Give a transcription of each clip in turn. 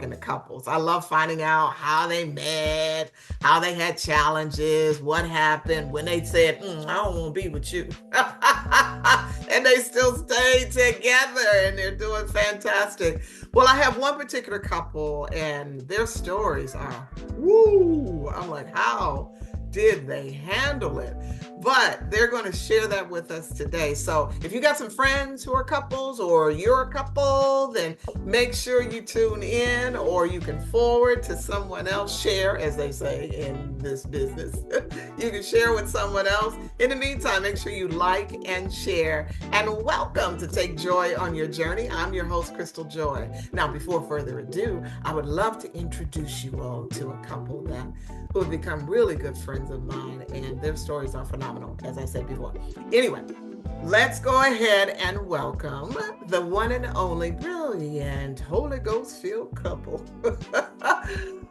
talking to couples. I love finding out how they met, how they had challenges, what happened when they said, I don't want to be with you. And they still stayed together and they're doing fantastic. Well, I have one particular couple and their stories are, woo, I'm like, how did they handle it? But they're going to share that with us today. So if you got some friends who are couples or you're a couple, then make sure you tune in, or you can forward to someone else. Share, as they say in this business. You can share with someone else. In the meantime, make sure you like and share. And welcome to Take Joy on Your Journey. I'm your host, Crystal Joy. Now, before further ado, I would love to introduce you all to a couple who have become really good friends of mine, and their stories are phenomenal, as I said before. Anyway, let's go ahead and welcome the one and only brilliant Holy Ghost-filled couple,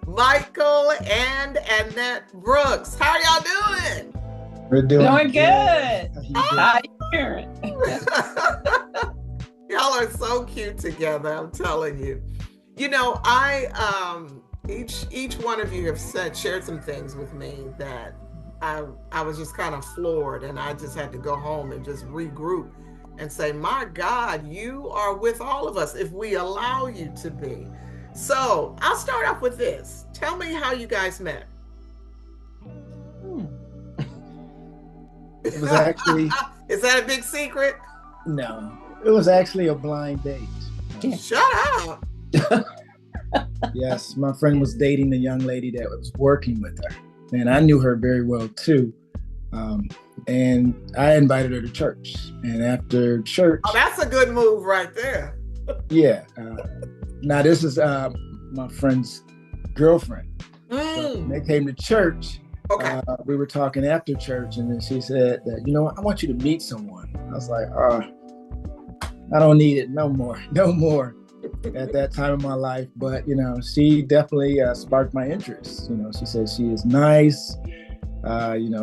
Michael and Annette Brookes. How are y'all doing? We're doing good. How you doing? Y'all are so cute together, I'm telling you. You know, each one of you have shared some things with me that I was just kind of floored, and I just had to go home and just regroup and say, my God, you are with all of us if we allow you to be. So I'll start off with this. Tell me how you guys met. It was actually... Is that a big secret? No, it was actually a blind date. Shut up. Yes, my friend was dating a young lady that was working with her, and I knew her very well too. And I invited her to church, and after church... Oh, that's a good move right there. Yeah. Now this is my friend's girlfriend. So when they came to church, okay. We were talking after church, and then she said that, I want you to meet someone. I was like, I don't need it no more at that time of my life. But, she definitely sparked my interest. She said she is nice.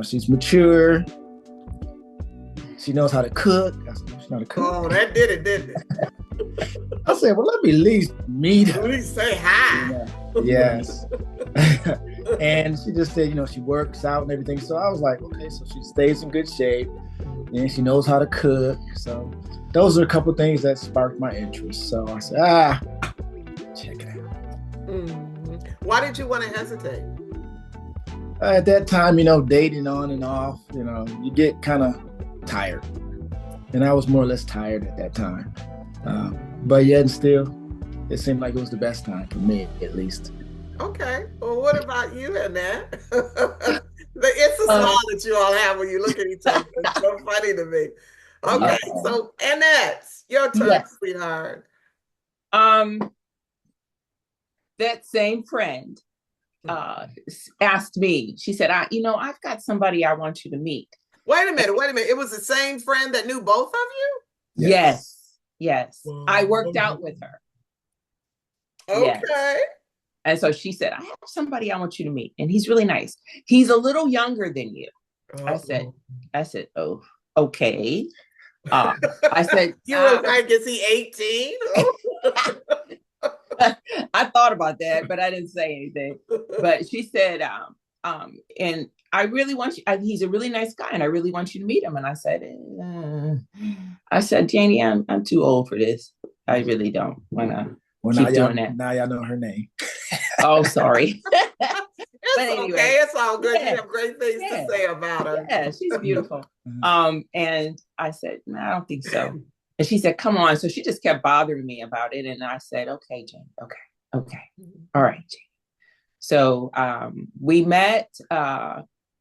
She's mature. She knows how to cook. I said, she knows how to cook. Oh, that did it, didn't it? I said, well, let me at least meet her. At least say hi. Yes. And she just said, she works out and everything. So I was like, okay, so she stays in good shape and she knows how to cook. So those are a couple things that sparked my interest. So I said, check it out. Mm-hmm. Why did you want to hesitate? At that time, dating on and off, you get kind of tired. And I was more or less tired at that time. But yet and still, it seemed like it was the best time for me, at least. Okay. Well, what about you, Annette? It's a smile that you all have when you look at each other. It's so funny to me. Okay. So, Annette, your turn, yes, sweetheart. That same friend asked me, she said, I've got somebody I want you to meet. Wait a minute. It was the same friend that knew both of you? Yes. Wow. I worked out with her. Okay. Yes. And so she said, I have somebody I want you to meet. And he's really nice. He's a little younger than you. I said, oh, okay. I said, you were like, is he 18? I thought about that, but I didn't say anything. But she said, and I really want you, he's a really nice guy, and I really want you to meet him. And I said, Janie, I'm too old for this. I really don't want to keep doing that. Now y'all know her name. Oh, sorry. It's anyway, okay. It's all good. Yeah. You have great things to say about her. Yeah, she's beautiful. And I said, no, I don't think so. And she said, come on. So she just kept bothering me about it. And I said, okay, Jane. Okay. All right, Jane. So we met.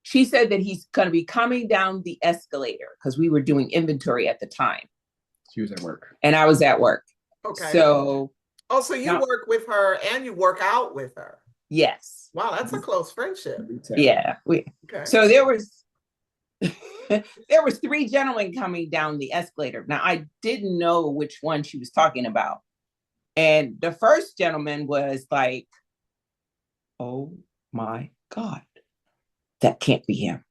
She said that he's going to be coming down the escalator because we were doing inventory at the time. She was at work. And I was at work. Okay. So. Oh, so you work with her and you work out with her. Yes. Wow, that's a close friendship. Yeah. Okay. So there was 3 gentlemen coming down the escalator. Now, I didn't know which one she was talking about. And the first gentleman was like, oh my God, that can't be him.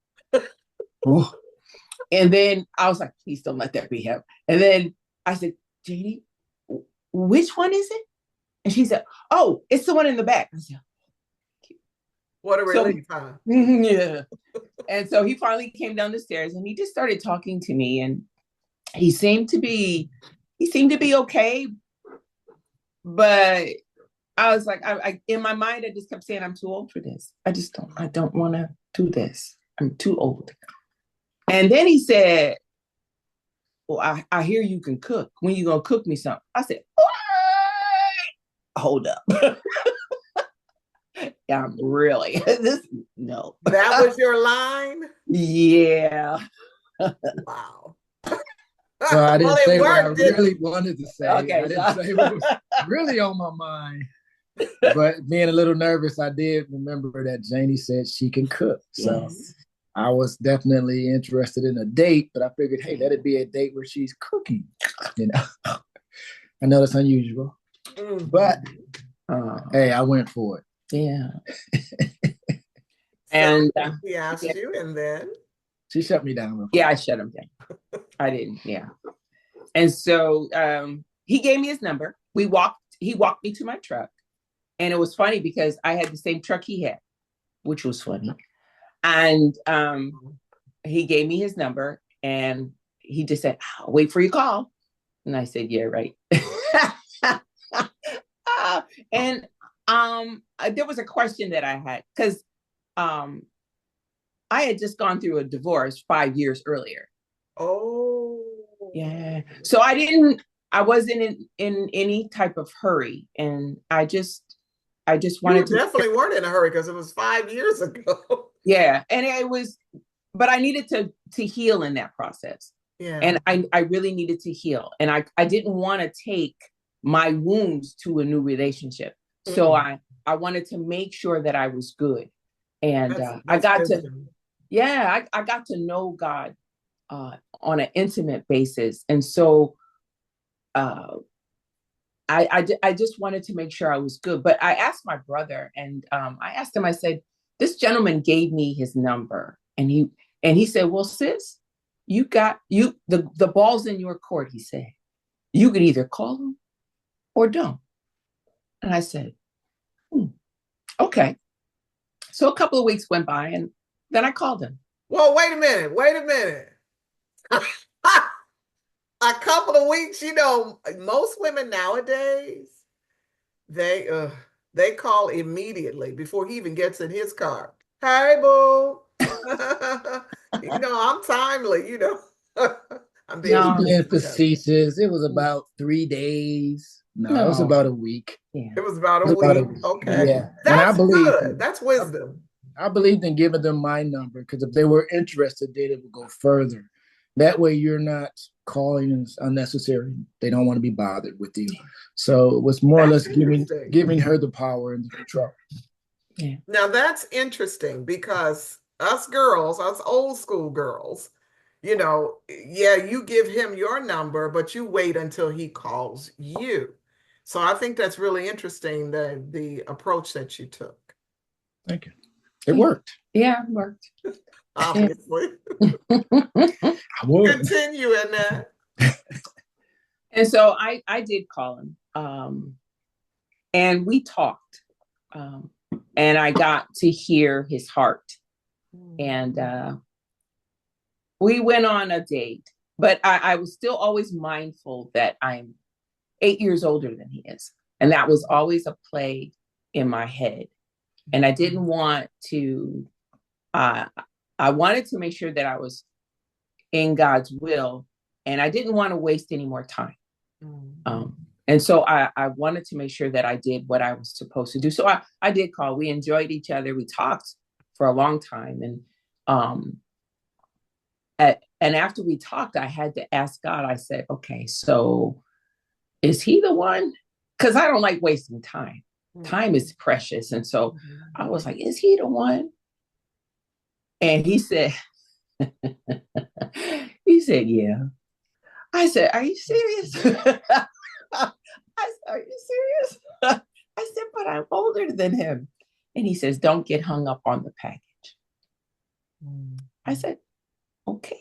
And then I was like, please don't let that be him. And then I said, Janie, which one is it? And she said, oh, it's the one in the back. I said, what a relief, huh? Yeah. And so he finally came down the stairs and he just started talking to me, and he seemed to be okay. But I was like, I in my mind, I just kept saying, I'm too old for this. I don't want to do this. I'm too old. And then he said, well, I hear you can cook. When you gonna cook me something? I said, what? Hold up. Yeah, I'm really this. No, that was your line. Yeah. Wow. Well, I didn't say what I worked, really wanted to say. Okay, I didn't say what was really on my mind. But being a little nervous, I did remember that Janie said she can cook. So Yes. I was definitely interested in a date, but I figured, hey, let it be a date where she's cooking. You know, I know that's unusual, but hey, I went for it. Yeah. So And he asked you, and then she shut me down. Yeah, I shut him down. I didn't. Yeah. And so he gave me his number. He walked me to my truck. And it was funny because I had the same truck he had, which was funny. And he gave me his number and he just said, I'll wait for your call. And I said, yeah, right. And there was a question that I had because I had just gone through a divorce 5 years earlier. Oh. Yeah. So I wasn't in any type of hurry. And I just wanted to. You definitely weren't in a hurry because it was 5 years ago. Yeah. And it was, but I needed to heal in that process. Yeah. And I really needed to heal. And I didn't want to take my wounds to a new relationship. So I wanted to make sure that I was good. And I got to know God on an intimate basis. And so I just wanted to make sure I was good. But I asked my brother, and I asked him, I said, this gentleman gave me his number. And he said, well, sis, the ball's in your court. He said, you could either call him or don't. And I said, okay. So a couple of weeks went by and then I called him. Well, wait a minute. A couple of weeks, most women nowadays, they call immediately before he even gets in his car. Hey, boo. I'm timely, I'm being facetious. It was about 3 days. No, it was about a week. Yeah. It was about a week. Okay. Yeah. That's good. That's wisdom. I believed in giving them my number because if they were interested, they would go further. That way you're not calling unnecessary. They don't want to be bothered with you. So it was more or less giving her the power and the control. Yeah. Now that's interesting because us girls, us old school girls, you give him your number, but you wait until he calls you. So I think that's really interesting, the approach that you took. Thank you. It worked. Yeah, it worked. Obviously. Continue, Annette. And so I did call him. And we talked. And I got to hear his heart. And we went on a date. But I was still always mindful that I'm 8 years older than he is. And that was always a play in my head. And I didn't want to, I wanted to make sure that I was in God's will. And I didn't want to waste any more time. And so I wanted to make sure that I did what I was supposed to do. So I did call. We enjoyed each other. We talked for a long time. And after we talked, I had to ask God. I said, okay, so is he the one? Because I don't like wasting time. Time is precious. And so I was like, is he the one? And he said, yeah. I said, are you serious? I said, are you serious? I said, but I'm older than him. And he says, don't get hung up on the package. I said, okay.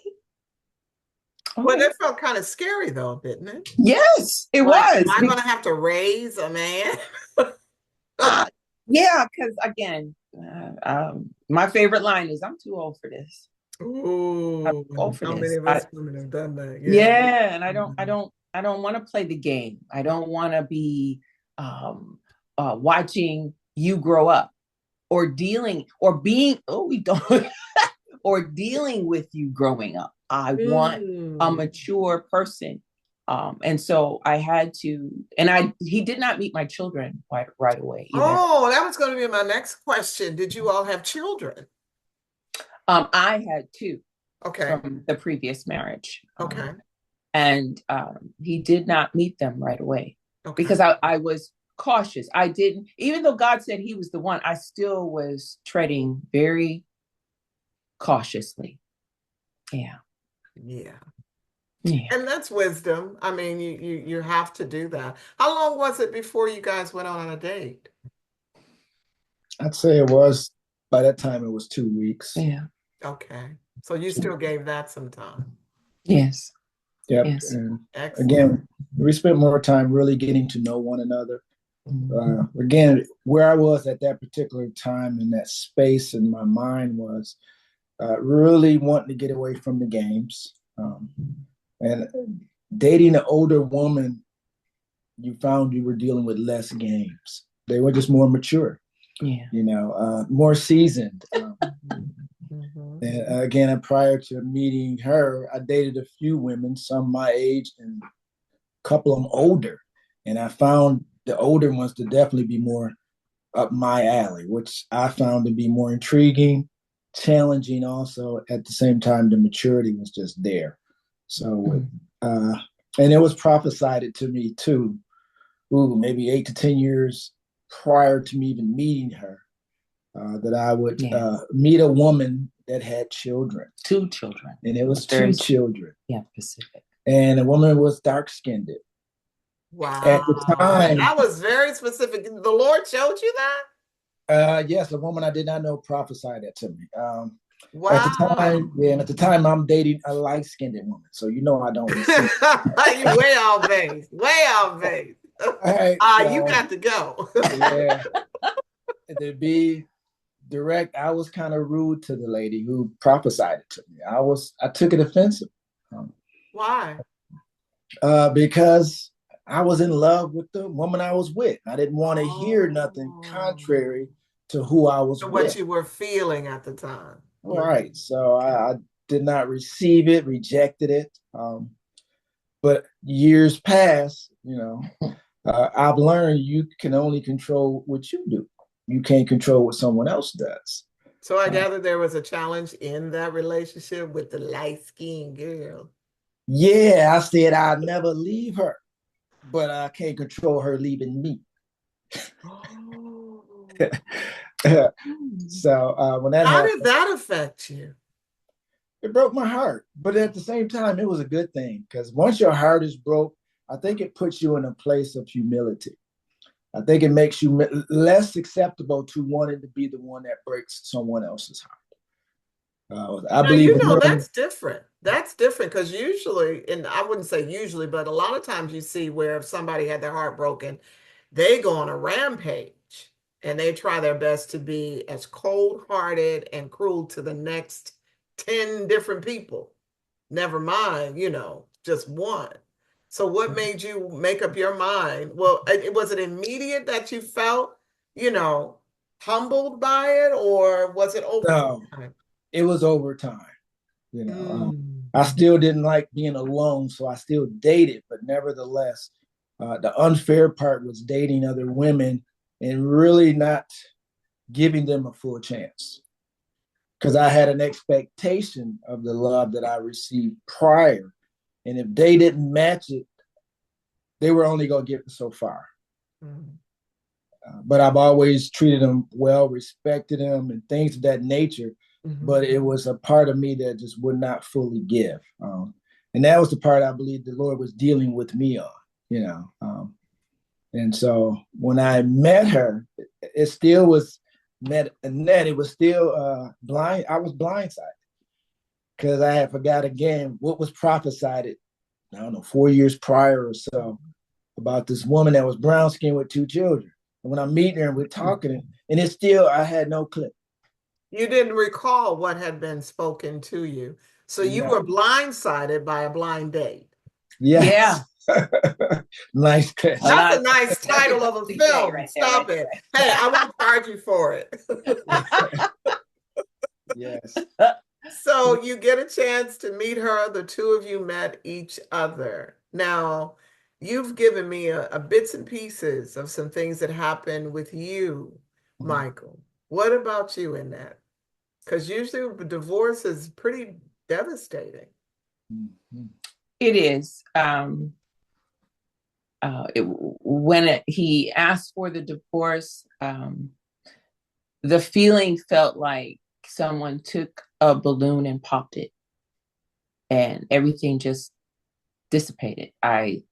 Well, that felt kind of scary though, didn't it? Yes, it Like, was. am I going to have to raise a man? Yeah, because again, my favorite line is, "I'm too old for this." I'm Ooh, too old for how this. many of us women have done that? Yeah. Yeah, and I don't want to play the game. I don't want to be watching you grow up or dealing or being. Oh, we don't. Or dealing with you growing up. I want a mature person. And so I had to, and he did not meet my children right away either. Oh, that was going to be my next question. Did you all have children? I had two from the previous marriage. Okay. And he did not meet them right away because I was cautious. I didn't, even though God said he was the one, I still was treading very cautiously. Yeah. And that's wisdom. I mean, you have to do that. How long was it before you guys went on a date? I'd say it was, by that time it was 2 weeks. Yeah. Okay. So you still gave that some time. Yes. Yep. Yes. And again, we spent more time really getting to know one another. Again, where I was at that particular time in that space in my mind was really wanting to get away from the games. And dating an older woman, you found you were dealing with less games. They were just more mature, more seasoned. And again, prior to meeting her, I dated a few women, some my age and a couple of them older. And I found the older ones to definitely be more up my alley, which I found to be more intriguing, challenging also. At the same time, the maturity was just there. So, and it was prophesied to me too, maybe 8 to 10 years prior to me even meeting her, that I would meet a woman that had children. 2 children. And it was 2 children. Yeah, Pacific. And the woman was dark-skinned. Wow. At the time. That was very specific. The Lord showed you that? Yes, a woman I did not know prophesied that to me. Wow. At the time, and at the time I'm dating a light-skinned woman. So I don't receive. You're way off base. Way off base. Right, you got to go. Yeah. To be direct, I was kind of rude to the lady who prophesied it to me. I took it offensive. Why? Because I was in love with the woman I was with. I didn't want to hear nothing contrary to who I was with. What you were feeling at the time. Right. So I did not receive it, rejected it. But years pass, I've learned you can only control what you do. You can't control what someone else does. So I gather there was a challenge in that relationship with the light-skinned girl. Yeah, I said I'd never leave her, but I can't control her leaving me. So when that How happened, did that affect you? It broke my heart, but at the same time, it was a good thing, because once your heart is broke, I think it puts you in a place of humility. I think it makes you less acceptable to wanting to be the one that breaks someone else's heart. I believe that's different. That's different, because usually, and I wouldn't say usually, but a lot of times you see where if somebody had their heart broken, they go on a rampage and they try their best to be as cold-hearted and cruel to the next 10 different people. Never mind, just one. So what made you make up your mind? Well, was it immediate that you felt, humbled by it, or was it over time? It was over time. I still didn't like being alone, so I still dated, but nevertheless, the unfair part was dating other women and really not giving them a full chance, because I had an expectation of the love that I received prior. And if they didn't match it, they were only going to get so far. But I've always treated them well, respected them, and things of that nature. But it was a part of me that just would not fully give. And that was the part I believe the Lord was dealing with me on, and so when I met her, it still was met Annette. It was still blind. I was blindsided. because I had forgot again what was prophesied, I don't know, 4 years prior or so, about this woman that was brown skinned with 2 children. And when I'm meeting her and we're talking, and it's still, I had no clue. You didn't recall what had been spoken to you. So you were blindsided by a blind date. Yes. Yeah. Nice catch. That's a nice title of a film. Right Stop it. Hey, I won't charge you for it. Yes. So you get a chance to meet her. The two of you met each other. Now, you've given me a bits and pieces of some things that happened with you, Michael. What about you in that? Because usually divorce is pretty devastating. It is. When he asked for the divorce, the feeling felt like someone took a balloon and popped it, and everything just dissipated. I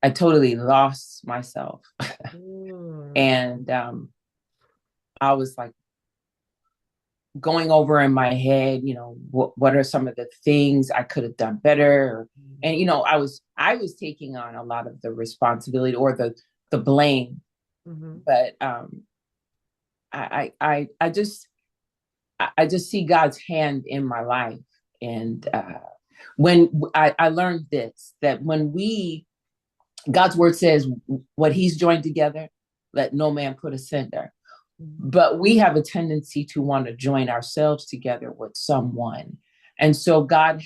totally lost myself. And I was like going over in my head, what are some of the things I could have done better? And, I was taking on a lot of the responsibility or the blame. But I just see God's hand in my life. And when I learned this, that when God's word says what he's joined together, let no man put asunder. But we have a tendency to want to join ourselves together with someone. And so God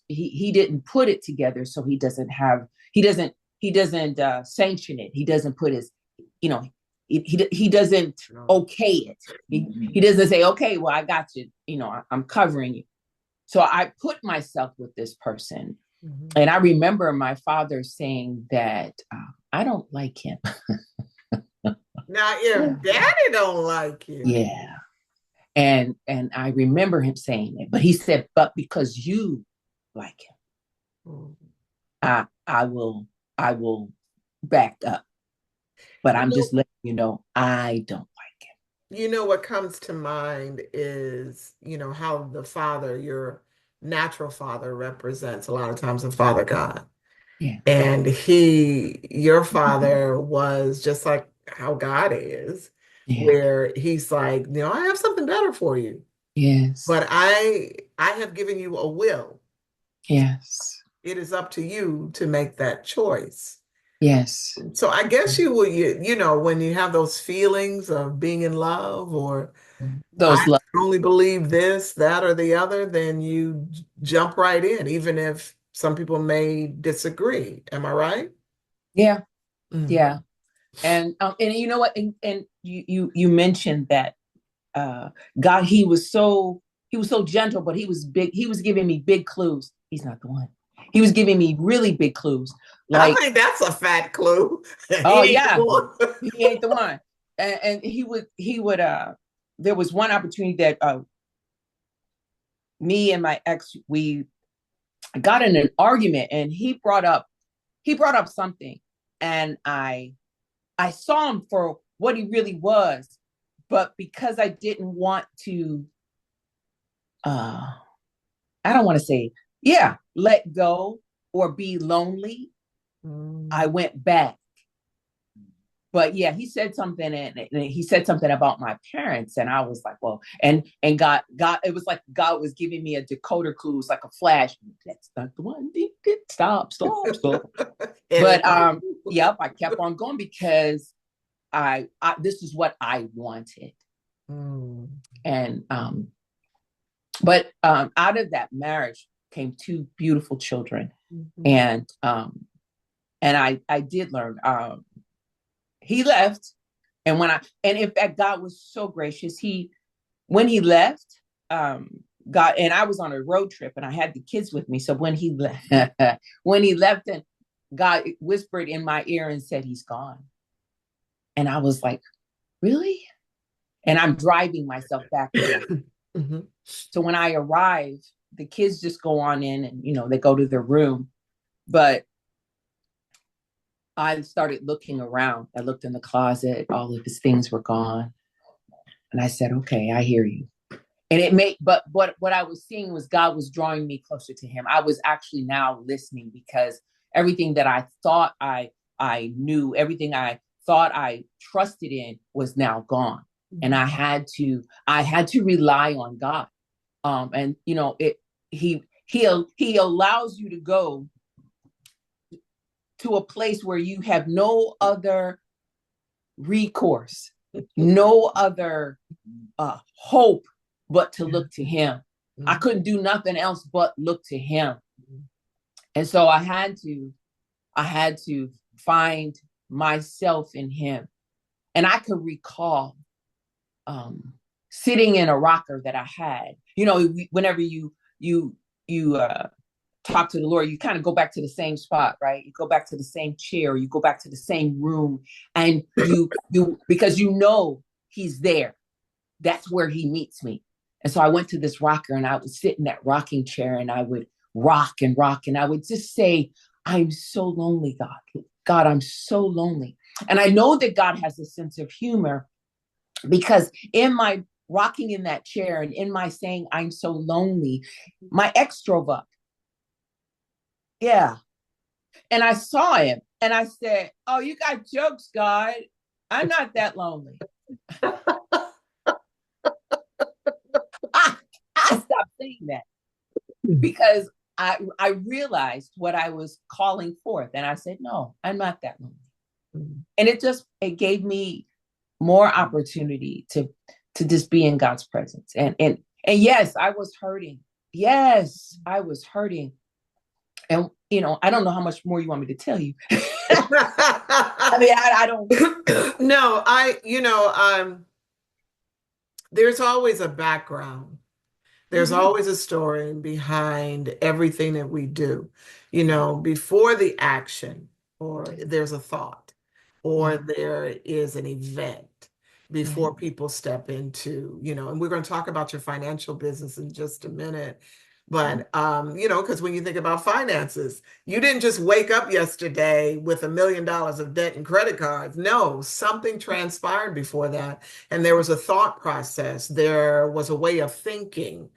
he didn't put it together. So he doesn't sanction it. He doesn't put his, he doesn't okay it. He doesn't say, okay, well, I got you. I'm covering you. So I put myself with this person. And I remember my father saying that I don't like him. Now, if daddy don't like you. Yeah. And I remember him saying it, but he said, but because you like him, I will back up. But I'm just letting you know, I don't like him. What comes to mind is, how the father, your natural father, represents a lot of times the Father God. Yeah. And your father was just like how God is, where he's like, I have something better for you. Yes. But I have given you a will. Yes. It is up to you to make that choice. Yes. So I guess you will, when you have those feelings of being in love or I only believe this, that, or the other, then you jump right in, even if some people may disagree. Am I right? Yeah. Yeah. And you know what? And you mentioned that God, he was so gentle, but he was big. He was giving me big clues. He's not the one. He was giving me really big clues. Like, I think that's a fat clue. Oh yeah, he ain't the one. And he would. There was one opportunity that me and my ex, we got in an argument, and he brought up something, and I saw him for what he really was, but because I didn't want to, I don't want to say, let go or be lonely, I went back. But yeah, he said something, and he said something about my parents, and I was like, well, and God, it was like God was giving me a decoder clue. It was like a flash. That's not the one. Stop. But yep, I kept on going because I this is what I wanted. And but out of that marriage came 2 beautiful children. And I did learn. He left, and in fact, God was so gracious. When he left, God, and I was on a road trip, and I had the kids with me. So when he left, and God whispered in my ear and said, "He's gone." And I was like, "Really?" And I'm driving myself back. So when I arrive, the kids just go on in, and they go to their room, but I started looking around. I looked in the closet. All of his things were gone. And I said, okay, I hear you. but what I was seeing was God was drawing me closer to him. I was actually now listening, because everything that I thought I knew, everything I thought I trusted in was now gone. And I had to rely on God. And you know, he allows you to go to a place where you have no other recourse, no other hope but to look to him. I couldn't do nothing else but look to him. And so I had to find myself in him. And I could recall sitting in a rocker that I had. You know, whenever you talk to the Lord, you kind of go back to the same spot, right? You go back to the same chair, you go back to the same room, and you because you know he's there. That's where he meets me. And so I went to this rocker, and I would sit in that rocking chair, and I would rock and rock, and I would just say, I'm so lonely, God. God, I'm so lonely. And I know that God has a sense of humor, because in my rocking in that chair and in my saying, I'm so lonely, my ex drove up. Yeah. And I saw him, and I said, oh, you got jokes, God. I'm not that lonely. I stopped saying that, because I realized what I was calling forth. And I said, no, I'm not that lonely. And it gave me more opportunity to just be in God's presence. And yes, I was hurting. Yes, I was hurting. And, you know, I don't know how much more you want me to tell you. I mean, I don't. No, there's always a background. There's always a story behind everything that we do. You know, before the action, or there's a thought, or there is an event before people step into, you know, and we're going to talk about your financial business in just a minute. But, you know, because when you think about finances, you didn't just wake up yesterday with $1 million of debt and credit cards. No, something transpired before that. And there was a thought process. There was a way of thinking.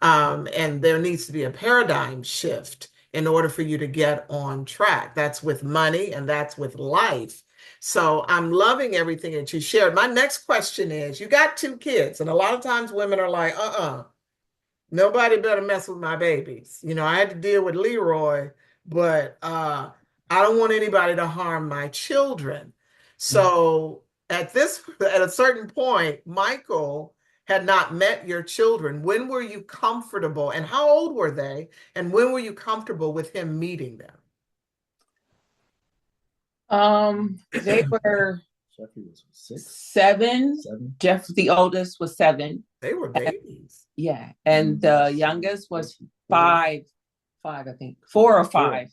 And there needs to be a paradigm shift in order for you to get on track. That's with money, and that's with life. So I'm loving everything that you shared. My next question is, you got 2 kids, and a lot of times women are like, nobody better mess with my babies. You know, I had to deal with Leroy, but I don't want anybody to harm my children. So at a certain point, Michael had not met your children. When were you comfortable, and how old were they? And when were you comfortable with him meeting them? They were Jeffrey was 6. 7. 7. Jeff, the oldest, was 7. They were babies. Yeah. And the youngest was 5, I think, 4 or 5.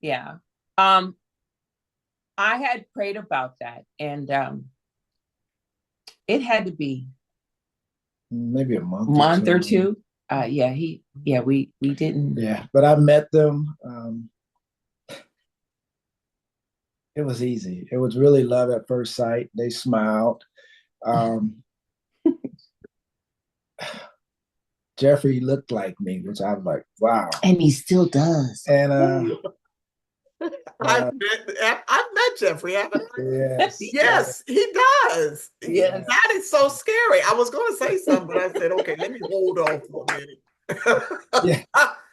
Yeah. I had prayed about that, and it had to be maybe a month or 2. We didn't. Yeah, but I met them. It was easy. It was really love at first sight. They smiled. Jeffrey looked like me, which I was like, wow. And he still does. And I've met Jeffrey, haven't I? yes. Yes, he does. Yes. That is so scary. I was going to say something, but I said, okay, let me hold on for a minute.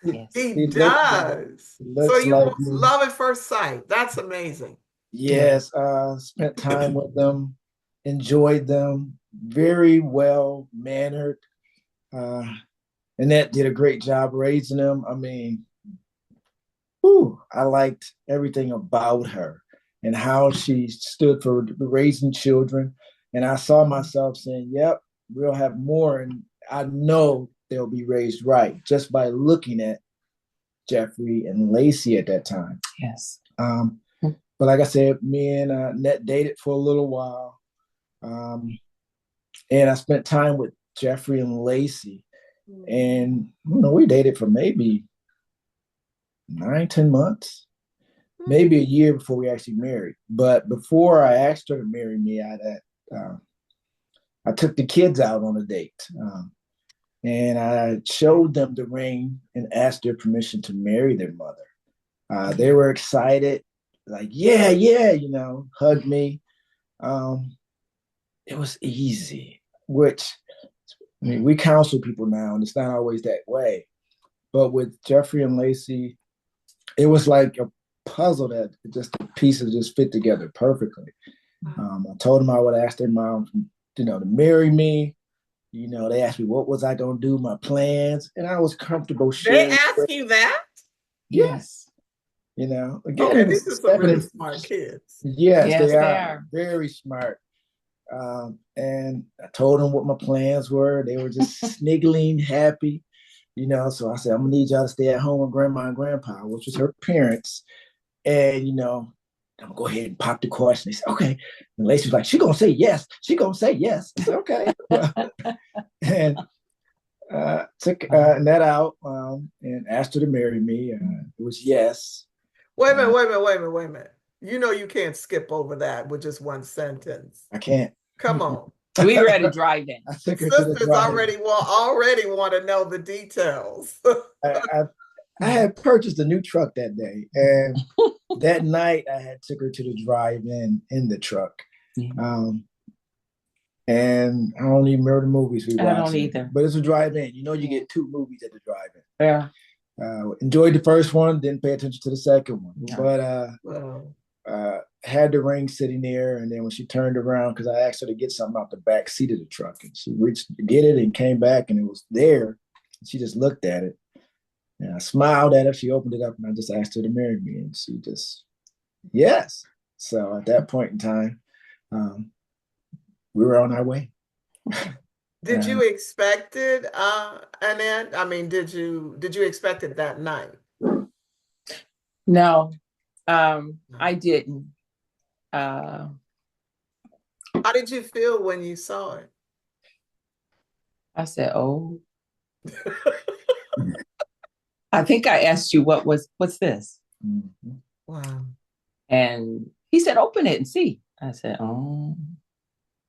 Yes. He does. So you like love at first sight. That's amazing. Yes, spent time with them, enjoyed them, very well mannered. Annette did a great job raising them. I mean, I liked everything about her and how she stood for raising children. And I saw myself saying, yep, we'll have more. And I know they'll be raised right just by looking at Jeffrey and Lacey at that time. Yes. But like I said, me and Annette dated for a little while. And I spent time with Jeffrey and Lacey. And, we dated for maybe 9-10 months, maybe a year before we actually married. But before I asked her to marry me, I took the kids out on a date. And I showed them the ring and asked their permission to marry their mother. They were excited, like, yeah, yeah, hugged me. It was easy, which, I mean, we counsel people now, and it's not always that way. But with Jeffrey and Lacey, it was like a puzzle that just the pieces just fit together perfectly. I told them I would ask their mom, to marry me. They asked me what was I going to do, my plans, and I was comfortable sharing. They ask you that? Yes. Again, okay, these are some really smart kids. Yes, they are very smart. And I told them what my plans were. They were just sniggling, happy. So I said, I'm gonna need y'all to stay at home with grandma and grandpa, which was her parents. And I'm gonna go ahead and pop the question. They said, okay. And Lacey was like, she gonna say yes. She gonna say yes. I said, okay. And took Annette out and asked her to marry me. It was yes. Wait a minute. You can't skip over that with just one sentence. I can't. Come on. We ready to drive in. I took her Sisters already want to know the details. I had purchased a new truck that day, and that night I had took her to the drive-in in the truck. And I don't even remember the movies we watched. I don't either. But it's a drive-in. You get 2 movies at the drive-in. Yeah. Enjoyed the first one, didn't pay attention to the second one. Yeah. But had the ring sitting there, and then when she turned around, because I asked her to get something out the back seat of the truck, and she reached to get it and came back, and it was there. And she just looked at it, and I smiled at her. She opened it up, and I just asked her to marry me, and she just, yes. So at that point in time, we were on our way. Did you expect it, Annette? I mean, did you expect it that night? No, I didn't. How did you feel when you saw it? I said, oh. I think I asked you what's this? Mm-hmm. Wow. And he said, open it and see. I said, oh.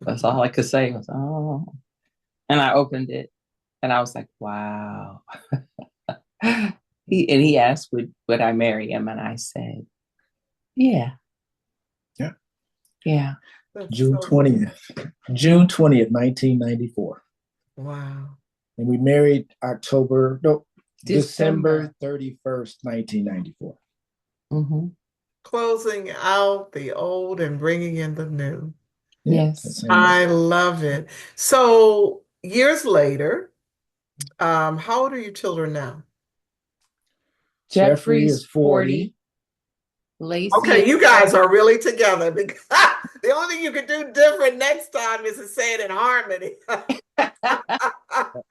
That's all I could say was, oh. And I opened it, and I was like, wow. He asked, would I marry him? And I said, yeah. Yeah. Yeah. June 20th, 1994. Wow. And we married December 31st, 1994. Mm-hmm. Closing out the old and bringing in the new. Yes. I love it. So years later, how old are your children now? Jeffrey is 40. Lacey. Okay, you guys are really together, because the only thing you could do different next time is to say it in harmony.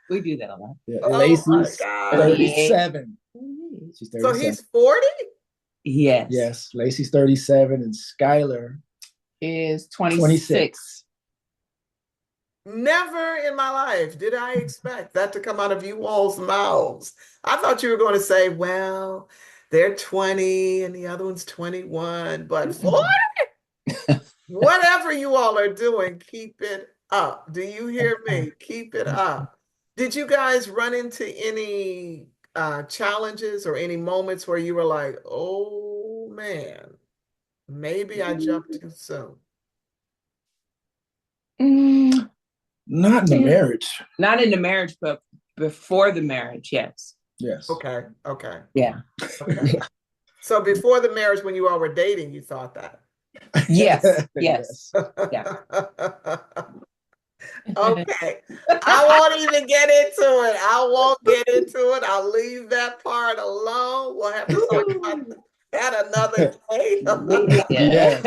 We do that a lot. Yeah, Oh Lacey's my God. 37. She's 37. So he's 40? Yes. Yes, Lacey's 37 and Skylar is 26. Never in my life did I expect that to come out of you all's mouths. I thought you were going to say, well, they're 20 and the other one's 21, but 40? Whatever you all are doing, keep it up. Do you hear me? Keep it up. Did you guys run into any challenges or any moments where you were like, oh man, maybe I jumped too soon? Not in the marriage. Not in the marriage, but before the marriage, yes. Yes. Okay. Yeah. Okay. So before the marriage, when you all were dating, you thought that? Yes. Yes. Yeah. Okay. I won't even get into it. I'll leave that part alone. We'll have to talk about that another day. Yeah.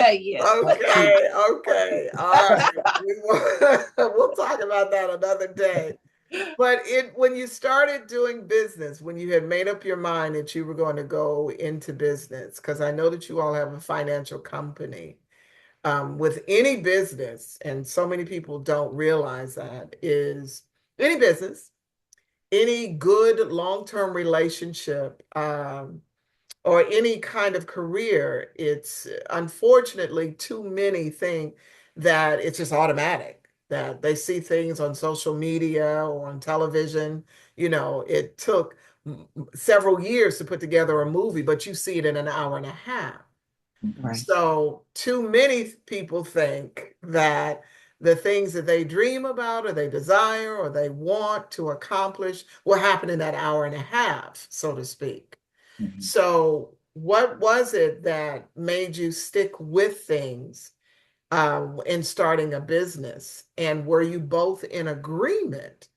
Okay. All right. We'll talk about that another day. But when you started doing business, when you had made up your mind that you were going to go into business, because I know that you all have a financial company, with any business, and so many people don't realize that, is any business, any good long-term relationship, or any kind of career, it's unfortunately too many think that it's just automatic, that they see things on social media or on television. It took several years to put together a movie, but you see it in an hour and a half. Right. So too many people think that the things that they dream about or they desire or they want to accomplish will happen in that hour and a half, so to speak. Mhm. So what was it that made you stick with things in starting a business? And were you both in agreement?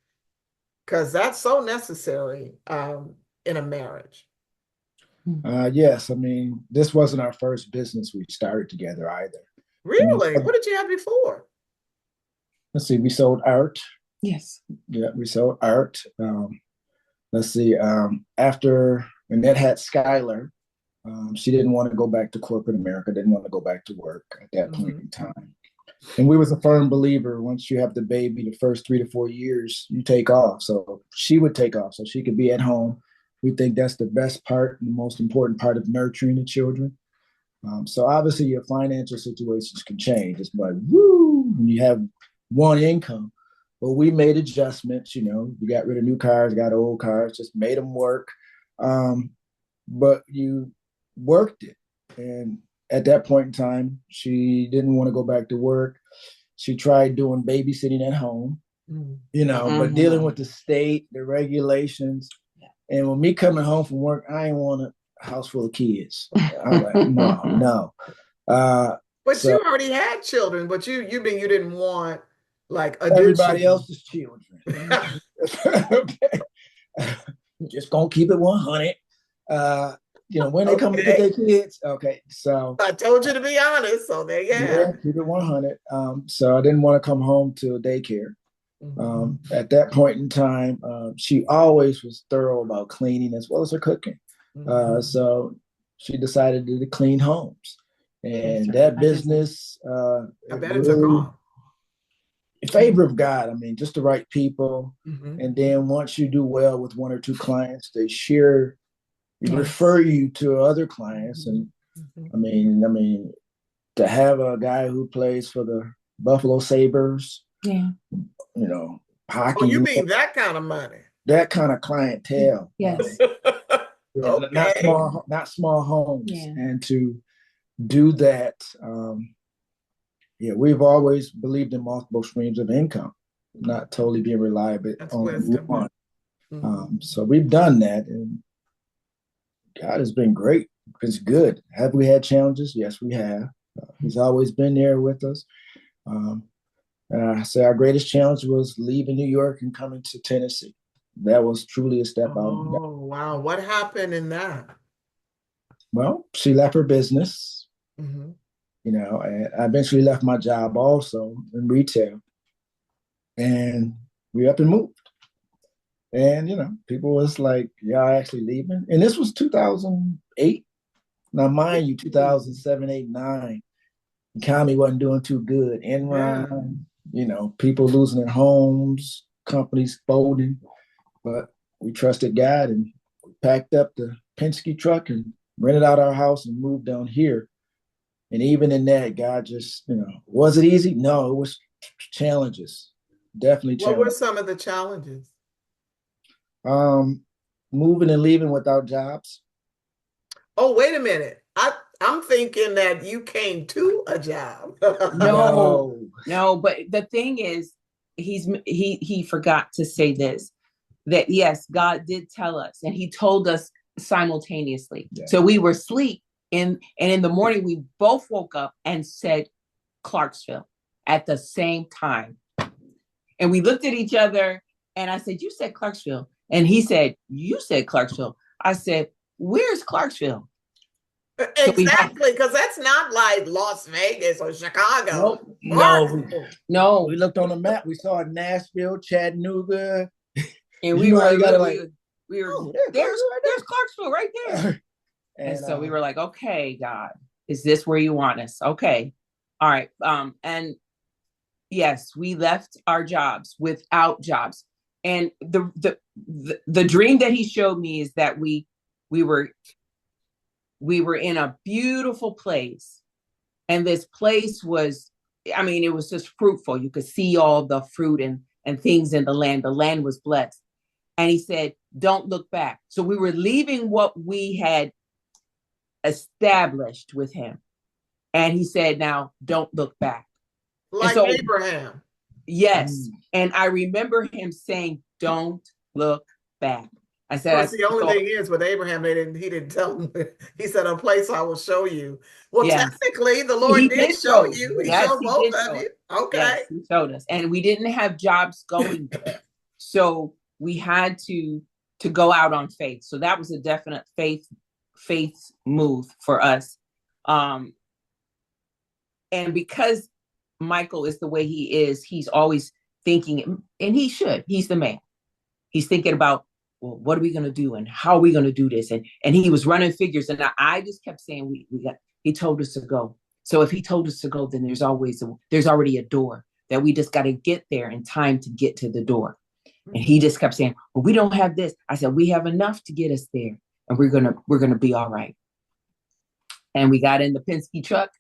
Because that's so necessary in a marriage. Yes, I mean, this wasn't our first business we started together either. I mean, Really? What did you have before? let's see, we sold art. Yes. Yeah, we sold art. Let's see, after Annette had Skylar, she didn't want to go back to corporate America, didn't want to go back to work at that point in time. And we was a firm believer, once you have the baby, the first 3 to 4 years, you take off. So she would take off so she could be at home. We think that's the best part, the most important part of nurturing the children. So obviously your financial situations can change. It's like, woo, when you have one income. But we made adjustments, we got rid of new cars, got old cars, just made them work. But you worked it. And at that point in time, she didn't want to go back to work. She tried doing babysitting at home, but dealing with the state, the regulations. And when me coming home from work, I ain't want a house full of kids. I'm like, no. But you already had children, but you didn't want like everybody else's children. Okay. Just gonna keep it 100. When they come to get their kids. Okay, so I told you to be honest, so there you yeah, keep it 100. So I didn't want to come home to daycare. At that point in time, she always was thorough about cleaning as well as her cooking. So she decided to clean homes, and that business, I bet it took off. In favor of God. I mean, just the right people. And then once you do well with 1 or 2 clients, they refer you to other clients. And I mean, to have a guy who plays for the Buffalo Sabres, hockey. Oh, you mean that kind of money? That kind of clientele. Yes. Okay. Not small homes. Yeah. And to do that, we've always believed in multiple streams of income, not totally being reliable on one. So we've done that, and God has been great. It's good. Have we had challenges? Yes, we have. He's always been there with us. And I say our greatest challenge was leaving New York and coming to Tennessee. That was truly a step out. Oh, wow. What happened in that? Well, she left her business, and I eventually left my job also in retail, and we up and moved. And, people was like, y'all actually leaving? And this was 2008. Now, mind you, 2007, 8, 9, the economy wasn't doing too good. Enron, people losing their homes, companies folding. But we trusted God and packed up the Penske truck and rented out our house and moved down here. And even in that, God just, was it easy? No, it was challenges. Definitely challenges. What were some of the challenges? Moving and leaving without jobs. Oh, wait a minute. I'm thinking that you came to a job. No, but the thing is, he forgot to say this, that yes, God did tell us, and he told us simultaneously. Yeah. So we were asleep, and in the morning we both woke up and said Clarksville at the same time. And we looked at each other, and I said, you said Clarksville. And he said, you said Clarksville. I said, where's Clarksville? Exactly, because that's not like Las Vegas or Chicago. No. We looked on the map. We saw Nashville, Chattanooga. And we were there's Clarksville right there. And so we were like, okay, God, is this where you want us? Okay. All right. And yes, we left our jobs without jobs. And the dream that he showed me is that we were in a beautiful place, and this place was I mean, it was just fruitful. You could see all the fruit and things in the land. The land was blessed. And he said, don't look back. So we were leaving what we had established with him. And he said, now don't look back. Like so, Abraham. Yes. And I remember him saying, don't look back. I said, of course, the only thing is with Abraham, he didn't tell him. He said, a place I will show you. Well, technically, the Lord did show you. He showed both of you. Okay. Yes, he showed us. And we didn't have jobs going there. So we had to go out on faith. So that was a definite faith move for us. And because Michael is the way he is, he's always thinking, and he's the man. He's thinking about, well, what are we going to do? And how are we going to do this? And he was running figures. And I just kept saying, he told us to go. So if he told us to go, then there's already a door that we just got to get there in time to get to the door. And he just kept saying, well, we don't have this. I said, we have enough to get us there. And we're going to be all right. And we got in the Penske truck.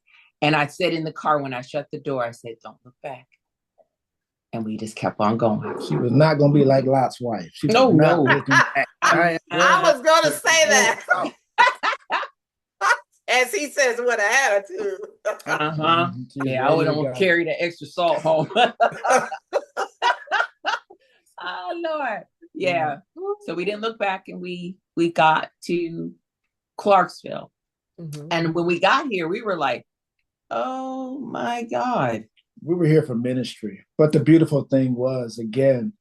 And I said in the car, when I shut the door, I said, don't look back. And we just kept on going. She was not going to be like Lot's wife. She no. I was going to say that. As he says, with an attitude. Yeah, I wouldn't carry the extra salt home. Oh, Lord. Yeah. So we didn't look back, and we got to Clarksville. Mm-hmm. And when we got here, we were like, oh, my God. We were here for ministry. But the beautiful thing was, again,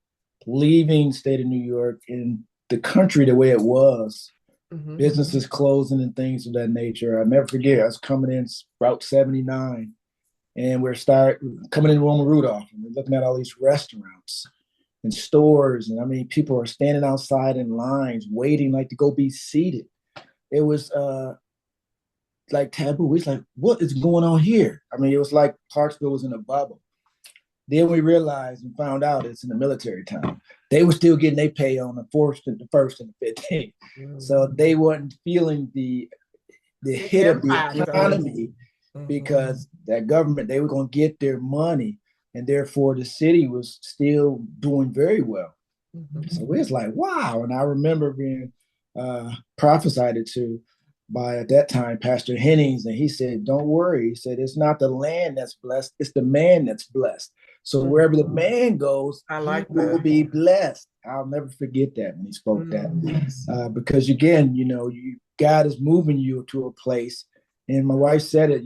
leaving state of New York and the country the way it was, businesses closing and things of that nature. I'll never forget, I was coming in Route 79, and we're coming in Wilma Rudolph, and we're looking at all these restaurants and stores. And I mean, people are standing outside in lines, waiting like to go be seated. It was like taboo. We was like, what is going on here? I mean, it was like Clarksville was in a bubble. Then we realized and found out it's in a military town. They were still getting their pay on the 1st and the 15th. So they weren't feeling the hit of the economy because that government, they were going to get their money. And therefore the city was still doing very well. So it was like, wow. And I remember being prophesied to by, at that time, Pastor Hennings, and he said, don't worry. He said, it's not the land that's blessed, it's the man that's blessed. So wherever the man goes, he will be blessed. I'll never forget that when he spoke that. Because again, God is moving you to a place. And my wife said it,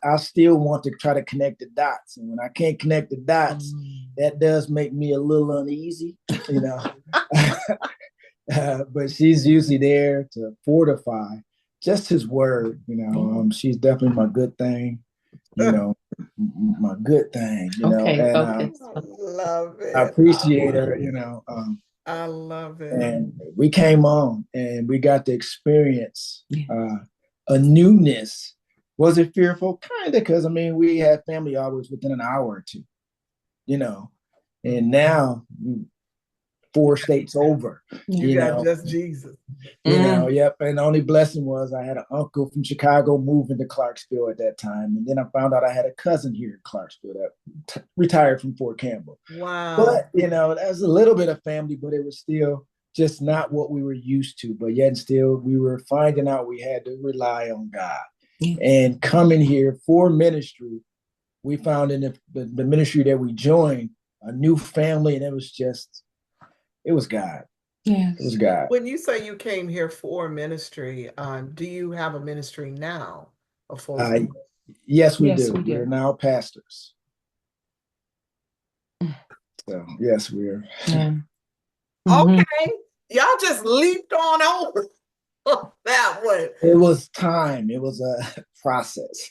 I still want to try to connect the dots. And when I can't connect the dots, that does make me a little uneasy, but she's usually there to fortify just his word. She's definitely my good thing, my good thing, and I love it. I appreciate her, I love it. And we came on and we got to experience a newness. Was it fearful? Kind of, because we had family always within an hour or two, and now 4 states over. You got just Jesus. Yep. And the only blessing was I had an uncle from Chicago moving to Clarksville at that time. And then I found out I had a cousin here in Clarksville that retired from Fort Campbell. Wow. But, that was a little bit of family, but it was still just not what we were used to. But yet still, we were finding out we had to rely on God. And coming here for ministry, we found in the ministry that we joined a new family, and it was God. Yes. It was God. When you say you came here for ministry, do you have a ministry now? Yes, we do. We're now pastors. So, yes, we're. Yeah. Okay. Y'all just leaped on over that one. It was time. It was a process.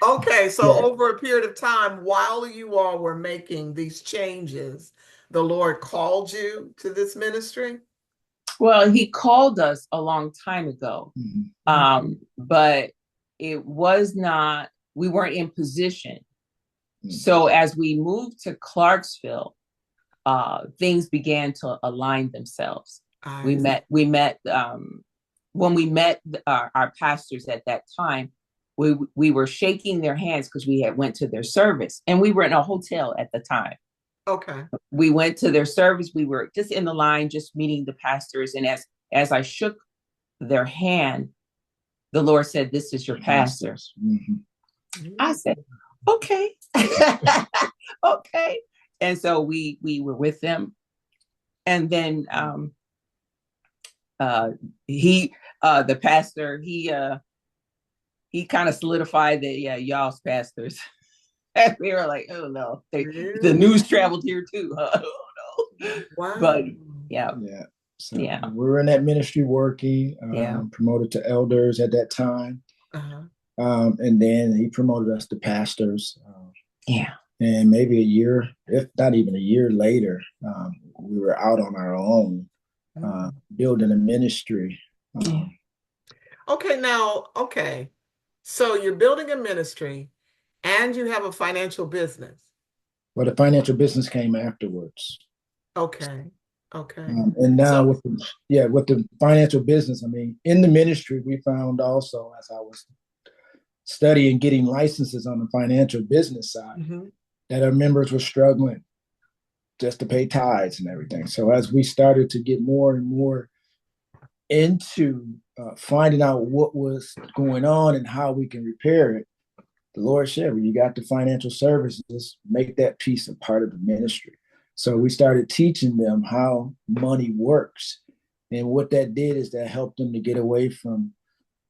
Okay. So over a period of time, while you all were making these changes, the Lord called you to this ministry? Well, he called us a long time ago, but it was not, we weren't in position. So as we moved to Clarksville, things began to align themselves. When we met our pastors at that time, we were shaking their hands because we had went to their service, and we were in a hotel at the time. Okay. We went to their service. We were just in the line, just meeting the pastors. And as I shook their hand, the Lord said, "This is your pastor." Mm-hmm. I said, "Okay." Okay. And so we were with them. And then the pastor, he kind of solidified that, yeah, y'all's pastors. And we were like, oh no, the news traveled here too. Oh no. Wow. But yeah. So we were in that ministry working, promoted to elders at that time. And then he promoted us to pastors. And maybe a year, if not even a year later, we were out on our own, building a ministry. Okay. So you're building a ministry and you have a financial business. Well, the financial business came afterwards. Okay. And now with the financial business, I mean, in the ministry, we found also, as I was studying, getting licenses on the financial business side, that our members were struggling just to pay tithes and everything. So as we started to get more and more into finding out what was going on and how we can repair it, the Lord said, when you got the financial services, make that piece a part of the ministry. So we started teaching them how money works. And what that did is that helped them to get away from,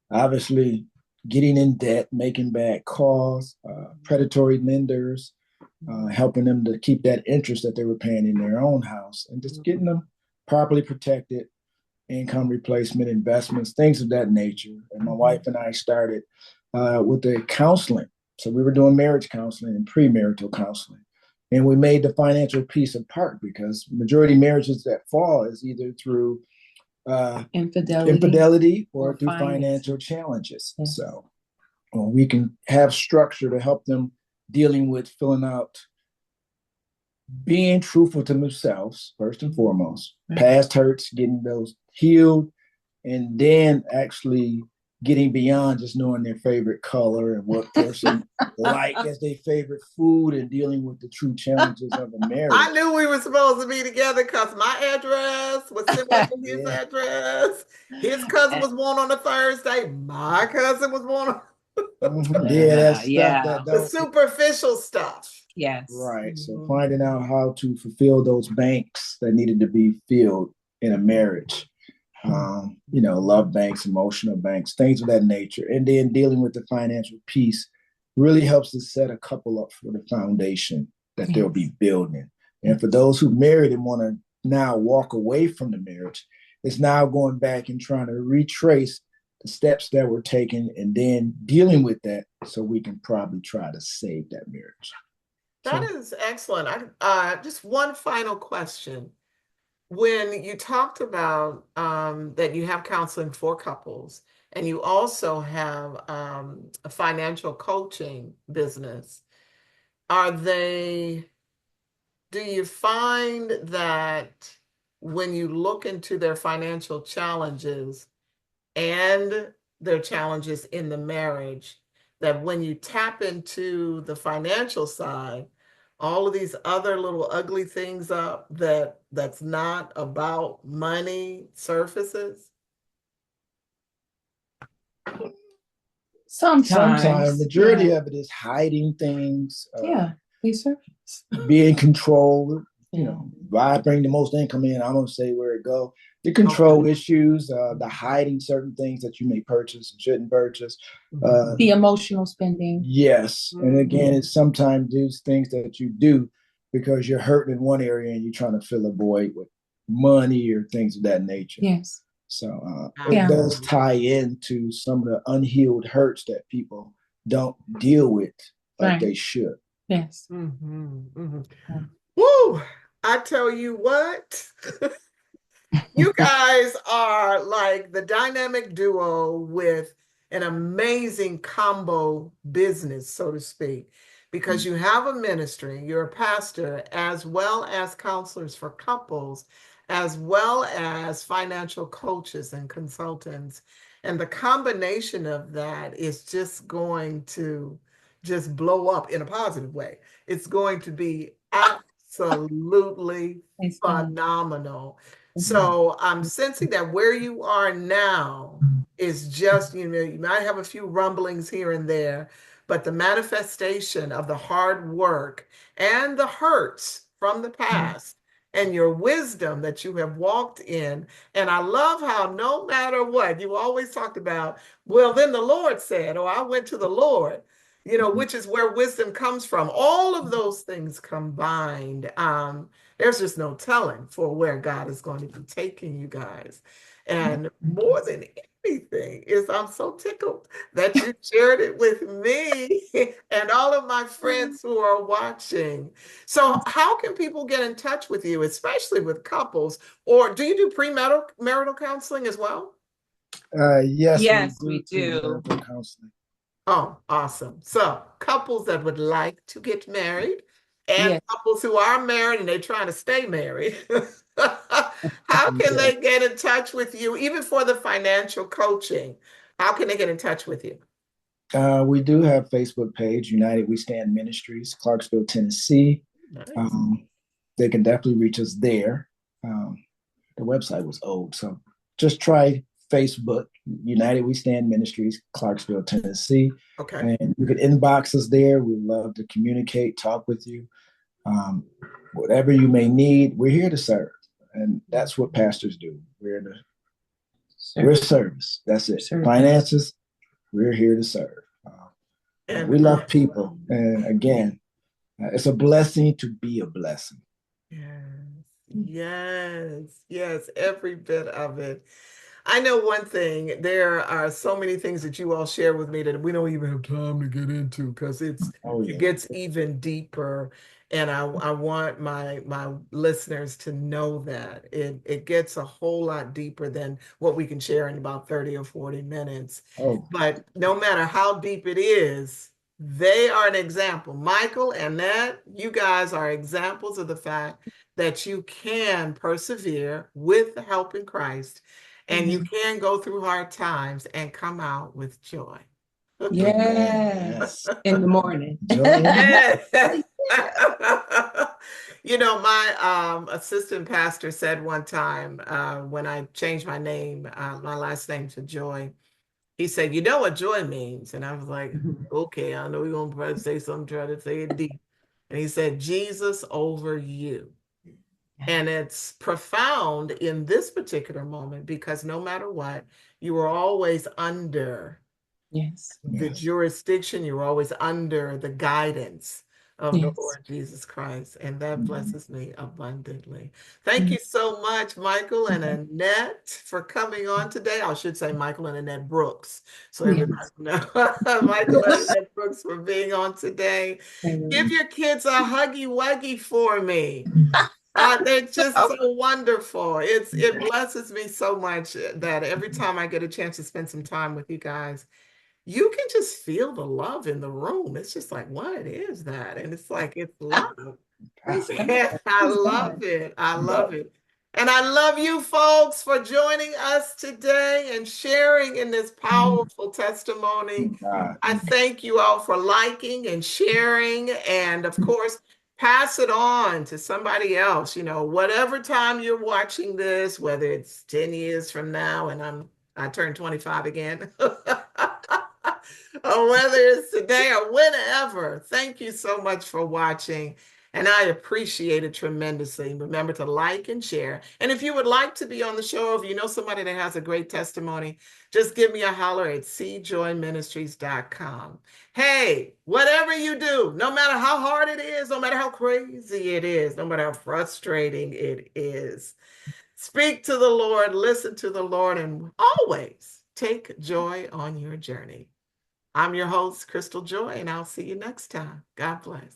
obviously, getting in debt, making bad calls, predatory lenders, helping them to keep that interest that they were paying in their own house, and just getting them properly protected, income replacement, investments, things of that nature. And my wife and I started with the counseling. So we were doing marriage counseling and premarital counseling. And we made the financial piece a part, because majority marriages that fall is either through infidelity or through financial challenges. Yes. So we can have structure to help them dealing with filling out, being truthful to themselves, first and foremost, past hurts, getting those healed, and then actually getting beyond just knowing their favorite color and what person like as their favorite food, and dealing with the true challenges of a marriage. I knew we were supposed to be together because my address was similar to his address. His cousin was born on a Thursday. My cousin was born on the superficial stuff. Yes. Right. So finding out how to fulfill those banks that needed to be filled in a marriage. Love banks, emotional banks, things of that nature. And then dealing with the financial piece really helps to set a couple up for the foundation that they'll be building. And for those who married and want to now walk away from the marriage, it's now going back and trying to retrace the steps that were taken and then dealing with that, so we can probably try to save that marriage. That is excellent. Just one final question. When you talked about that you have counseling for couples, and you also have a financial coaching business, do you find that when you look into their financial challenges and their challenges in the marriage, that when you tap into the financial side, all of these other little ugly things up that's not about money surfaces? Sometimes. Majority of it is hiding things. They surface. Being controlled. If I bring the most income in, I'm going to say where it go. The control issues, the hiding certain things that you may purchase and shouldn't purchase. The emotional spending. Yes. And again, it's sometimes these things that you do because you're hurting in one area and you're trying to fill a void with money or things of that nature. Yes. So it does tie into some of the unhealed hurts that people don't deal with like they should. Yes. Woo! I tell you what, you guys are like the dynamic duo with an amazing combo business, so to speak, because you have a ministry, you're a pastor, as well as counselors for couples, as well as financial coaches and consultants. And the combination of that is just going to just blow up in a positive way. It's going to be absolutely phenomenal. So I'm sensing that where you are now is just, you might have a few rumblings here and there, but the manifestation of the hard work and the hurts from the past and your wisdom that you have walked in. And I love how no matter what, you always talked about, well, then the Lord said, or I went to the Lord, which is where wisdom comes from. All of those things combined, there's just no telling for where God is going to be taking you guys. And more than anything is I'm so tickled that you shared it with me and all of my friends who are watching. So how can people get in touch with you, especially with couples? Or do you do premarital counseling as well? Yes, we do. Counseling. Oh, awesome. So couples that would like to get married and couples who are married and they're trying to stay married, how can they get in touch with you, even for the financial coaching? How can they get in touch with you? We do have Facebook page, United We Stand Ministries, Clarksville, Tennessee. Nice. They can definitely reach us there. The website was old, so just try Facebook, United We Stand Ministries, Clarksville, Tennessee. Okay. And you can inbox us there. We'd love to communicate, talk with you. Whatever you may need, we're here to serve. And that's what pastors do. We're service. That's it. Finances, we're here to serve. And we love people. And again, it's a blessing to be a blessing. Yes, every bit of it. I know one thing, there are so many things that you all share with me that we don't even have time to get into because it gets even deeper. And I want my listeners to know that it gets a whole lot deeper than what we can share in about 30 or 40 minutes. But no matter how deep it is, they are an example. Michael and Annette, you guys are examples of the fact that you can persevere with the help in Christ. And you can go through hard times and come out with joy. Yes. In the morning. Yes. My assistant pastor said one time when I changed my name, my last name to Joy, he said, "You know what joy means?" And I was like, okay, I know we're going to probably say something, try to say it deep. And he said, "Jesus over you." And it's profound in this particular moment because no matter what, you were always under the jurisdiction, you were always under the guidance of the Lord Jesus Christ. And that blesses me abundantly. Thank you so much, Michael and Annette, for coming on today. I should say Michael and Annette Brookes. So everybody knows Michael and Annette Brookes for being on today. Give your kids a huggy wuggy for me. They're just so wonderful. It blesses me so much that every time I get a chance to spend some time with you guys, you can just feel the love in the room. It's just like, what is that? And it's like, it's love. I love it. I love it. And I love you folks for joining us today and sharing in this powerful testimony. I thank you all for liking and sharing. And of course, pass it on to somebody else. Whatever time you're watching this, whether it's 10 years from now and I turn 25 again, or whether it's today or whenever. Thank you so much for watching. And I appreciate it tremendously. Remember to like and share. And if you would like to be on the show, if you know somebody that has a great testimony, just give me a holler at cjoyministries.com. Hey, whatever you do, no matter how hard it is, no matter how crazy it is, no matter how frustrating it is, speak to the Lord, listen to the Lord, and always take joy on your journey. I'm your host, Crystal Joy, and I'll see you next time. God bless.